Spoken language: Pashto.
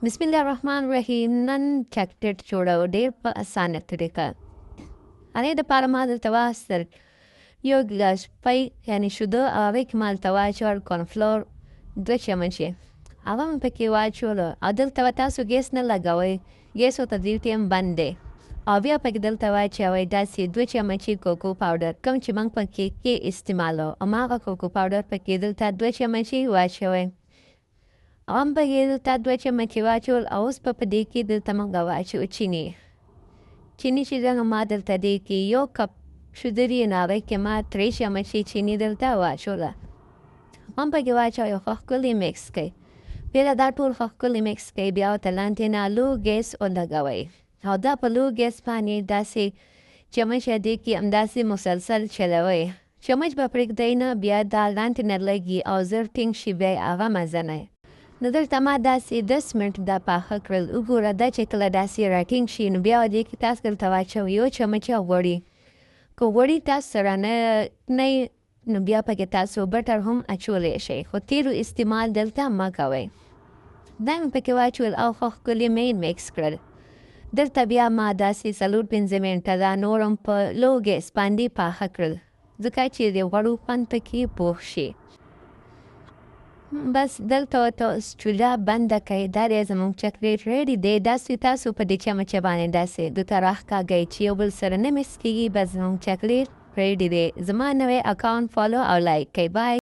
بسم الله الرحمن الرحیم. نن چاکلیټ جوړو ډېر په اسانه طریقه. هغې دپاره ما دلته واخیستل یو ګیلاس پی یعنې شیدو او هغې کې ما دلته واچول کورنفلور 2 چمچې. هغه مې پکې واچولو او دلته به تاسو ګیس نه لګوئ. ګیس ورته دې ټایم بند دی. او بیا پکې دلته واچوئ داسې 2 چمچې کوکو پاوډر کوم چې موږ په کیک کې استعمالوو. هماغه کوکو پاوډر پکې دلته 2 چمچې واچوئ. هم پکې دلته 2 چمچې واچول او اوس په دې کې دلته موږ واچوو چیني. چیني چې دغه ما دلته دې کې 1 کپ شیدې نو هغې کې ما 3 چمچې چیني دلته واچوله. هم پکې واچوئ او ښه ښکلي میکس کړئ. بیا دا ټول ښه ښکلي میکس کړئ. بیا ورته لاندې نه لو ګیس ولګوئ او دا په لو ګیس باندې داسې چمچ دې کې همداسې مسلسل چلوئ. چمچ به پرېږدئ نه، بیا دا لاندې نه لګي او زر ټینګ شي بیا هغه مزه نه. نو دلته ما داسې 10 منټ دا پاخه کړل. وګوره دا چې کله داسې راټینګ شي نو بیا دې کې تاسو دلته واچوئ 1 چمچه غوړي. که غوړي تاسو سره نه نو بیا پکې تاسو بټر هم اچولی شئ، خو تیلو استعمال دلته مه کوئ. دا مې پکې واچول او ښه ښکلي مې میکس کړل. دلته بیا ما داسې 4-5 منټه دا نور هم په لو ګیس باندې پاخه کړل ځکه چې د غوړو خوند پکې پوخ شي. بس دلته ورته اوس چوله بنده کړئ. دا دی زموږ چاکلیټ ریډي دی. داسې تاسو په دې چمچه باندې داسې دوته راښکاږئ چې یو بل سره نه مکس کېږي. بس زموږ چاکلیټ ریډي دی. زما نوی اکاونټ فالو او لایک کړئ. بای.